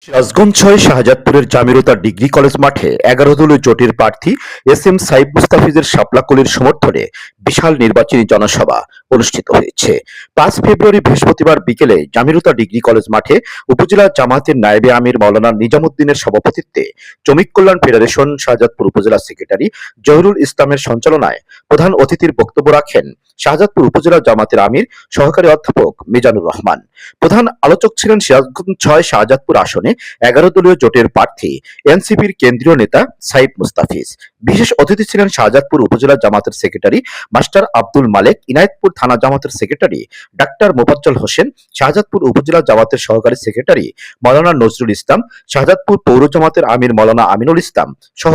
Sirajganj ৬ শাহজাদপুরের জামিরুতা degree college মাঠে ১১ দলীয় জোটের প্রার্থী এস.এম. সাইফ মুস্তাফিজের শাপলাকলির সমর্থনে বিশাল নির্বাচনী জনসভা অনুষ্ঠিত হয়েছে। ৫ ফেব্রুয়ারি বৃহস্পতিবার বিকেলে জামিরুতা ডিগ্রি কলেজ মাঠে উপজেলা জামায়াতের নায়েবে আমির মাওলানা নিজামুদ্দিনের সভাপতিত্বে শ্রমিক কল্যাণ ফেডারেশন শাহজাদপুর উপজেলা সেক্রেটারি জহিরুল ইসলামের সঞ্চালনায় প্রধান অতিথির বক্তব্য রাখেন শাহজাদপুর উপজেলা জামায়াতের আমির সহকারী অধ্যাপক মিজানুর রহমান। প্রধান আলোচক ছিলেন সিরাজগঞ্জ ৬ শাহজাদপুর আসনে ১১ দলীয় জোটের প্রার্থী এনসিপির কেন্দ্রীয় নেতা সাইফ মুস্তাফিজ। বিশেষ অতিথি ছিলেন শাহজাদপুর উপজেলা জামায়াতের সেক্রেটারি মাস্টার আব্দুল মালেক, ইনায়েতপুর থানা জামায়াতের সেক্রেটারি ডাক্তার মোফাজ্জল হোসেন, শাহজাদপুর উপজেলা জামায়াতের সহকারী সেক্রেটারি মাওলানা নজরুল ইসলাম, শাহজাদপুর পৌর জামায়াতের আমির মাওলানা আমিনুল ইসলাম সহ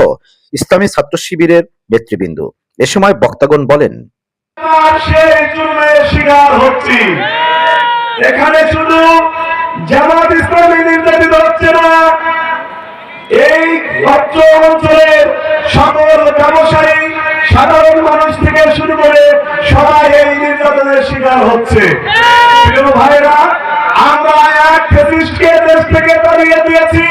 ইসলামী ছাত্র শিবিরের নেতৃবৃন্দ। এ সময় বক্তাগণ বলেন, এখানে শুধু জামাত ইসলামী নির্যাতিত হচ্ছে না, এই অত্র অঞ্চলের সকল ব্যবসায়ী সাধারণ মানুষ থেকে শুরু করে সবাই এই নির্যাতনের শিকার হচ্ছে। প্রিয় ভাইরা, আমরা এক ফ্যাসিস্টকে দেশ থেকে তাড়িয়ে দিয়েছি,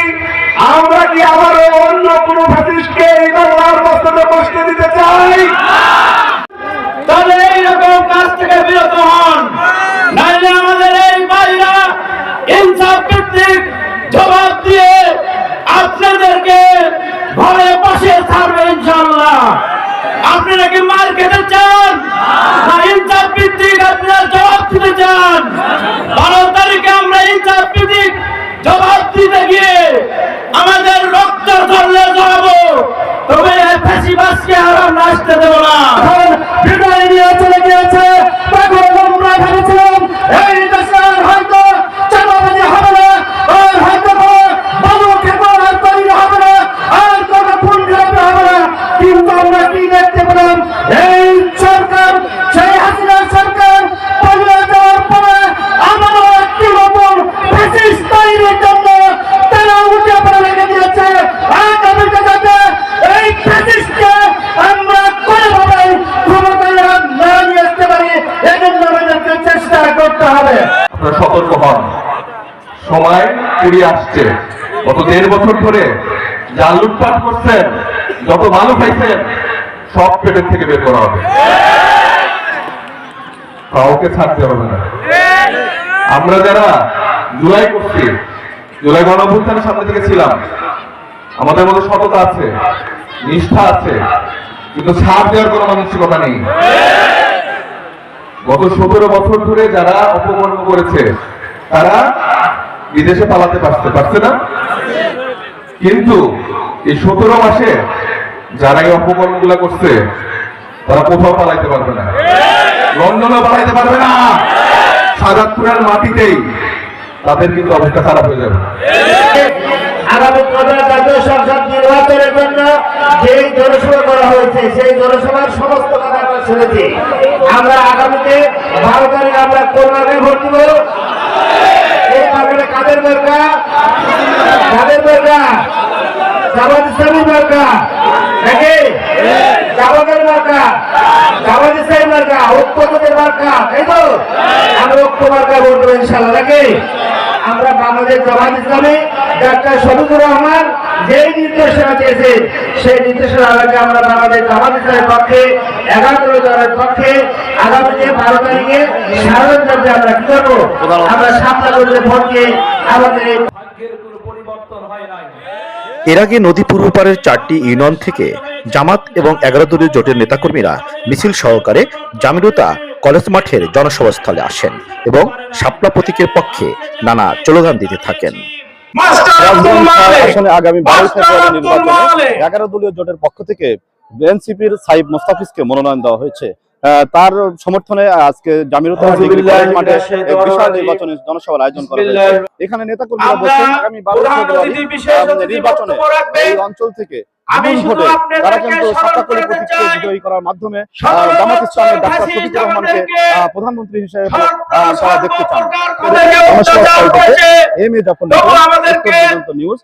আমরা কি আবারও অন্য কোন ফ্যাসিস্টকে এই বাংলার বাস্তবে বসতে দিতে চাই? তাহলে এইরকম কাজ থেকে বিরত হন, নাইলে আমাদের এই ভাইরা ইনসাফ ভিত্তিক জবাব দিয়ে আপনাদেরকে ঘরে বসে ছাড়বে ইনশাআল্লাহ। আপনারা কি মার খেতে চান না ইনসাফ ভিত্তিক আপনারা জবাব দিতে চান? ১২ তারিখে আমরা ইনসাফ ভিত্তিক জবাব দিতে গিয়ে আমাদের রক্ত ঝরলে যাবো, তবে ফ্যাসিবাদকে আর আমরা আসতে দেব না। বিদায় নিয়ে চলে গিয়েছে, তখন আমরা ভেবেছিলাম এই দেশের হয়তো চাঁদাবাজি হবে না, আর হয়তো বালু খেতে আর তৈরি হবে না, আর কোনো খুন খারাপি হবে না। কিন্তু আমরা কি দেখতে পেলাম, এই সরকার, সেই হাসিনা সরকার পালিয়ে যাওয়ার পরে আমারও একটি নতুন ফ্যাসিস্ট তৈরির জন্য তারা উঠে পড়ে লেগে দিয়েছে। আগামীতে যাতে এই ফ্যাসিস্টকে আমরা কোনোভাবে ক্ষমতায় না নিয়ে আসতে পারি, এজন্য আমাদেরকে চেষ্টা করতে হবে। আপনারা সতর্ক হন, সময় পেরিয়ে আসছে। গত ১.৫ বছর ধরে যা লুটপাট করছেন, যত ভালো খাইছেন, সব পেটের থেকে বের করা হবে, কাউকে ছাড়তে হবে না। আমরা যারা জুলাই করছি, জুলাই গণঅভ্যুত্থানের সামনে থেকে ছিলাম, আমাদের মধ্যে সততা আছে, নিষ্ঠা আছে, কিন্তু ছাড় দেওয়ার কোনো মানসিকতা নেই। গত ১৭ বছর ধরে যারা অপকর্ম করেছে তারা বিদেশে পালাতে পারছে না, কিন্তু এই ১৭ মাসে যারা এই অপকর্ম গুলা করছে তারা কোথাও পালাইতে পারবে না, লন্ডনেও পালাইতে পারবে না। শাহজাদপুরের মাটিতেই তাদের কিন্তু অবস্থা খারাপ হয়ে যাবে। আগামী জাতীয় সংসদ নির্বাচনের জন্য যেই জনসভা করা হয়েছে, সেই জনসভার সমস্ত কথা আমরা শুনেছি। আমরা আগামীতে ১২ তারিখ আমরা কোন মার্কায় ভোট দিব? এই মার্কাটা কাদের মার্কা? কাদের মার্কা? জামাত ইসলামী মার্কা নাকি জামাতের মার্কা? জামাত ইসলামী মার্কা, ঐক্যজোটের মার্কা, তাই তো? আমরা ঐক্য মার্কা ভোট দেবো ইনশাআল্লাহ নাকি? আমরা বাংলাদেশ জামাত ইসলামী ডাক্তার শফিকুর রহমান যেই নির্দেশনা দিয়েছেন, সেই নির্দেশনা আলোকে আমরা বাংলাদেশ জামাত ইসলামের পক্ষে ১১ দলের পক্ষে আগামীতে ১২ তারিখে সাধারণভাবে আমরা কি করবো? আমরা সামনা করলে ভোট দিয়ে আমাদের ভাগ্যের কোনো পরিবর্তন হয় নাই। এর আগে নদী পূর্ব পারের ৪টি ইউনিয়ন থেকে জামাত এবং ১১ দলীয় জোটের নেতাকর্মীরা মিছিল সহকারে জামিরুতা কলেজ মাঠের জনসভাস্থলে আসেন এবং শাপলা প্রতীকের পক্ষে নানা স্লোগান দিতে থাকেন। আগামী ২২ ফেব্রুয়ারি নির্বাচনে ১১ দলীয় জোটের পক্ষ থেকে এনসিপির সাইফ মুস্তাফিজকে মনোনয়ন দেওয়া হয়েছে। তার সমর্থনে আজকে জামিরুতা ডিগ্রি কলেজ মাঠে বিশাল নির্বাচনী জনসভার আয়োজন করা হয়েছে। এখানে নেতাকর্মীরা বলছেন আগামী ১২ ফেব্রুয়ারি নির্বাচনে এই অঞ্চল থেকে বিপুল ভোটে তারা কিন্তু শাপলাকলি প্রতীককে বিজয়ী করার মাধ্যমে জামাত ইসলামের ডাক্তার শফিকুর রহমানকে প্রধানমন্ত্রী হিসেবে তারা দেখতে চান। M A Zafar news.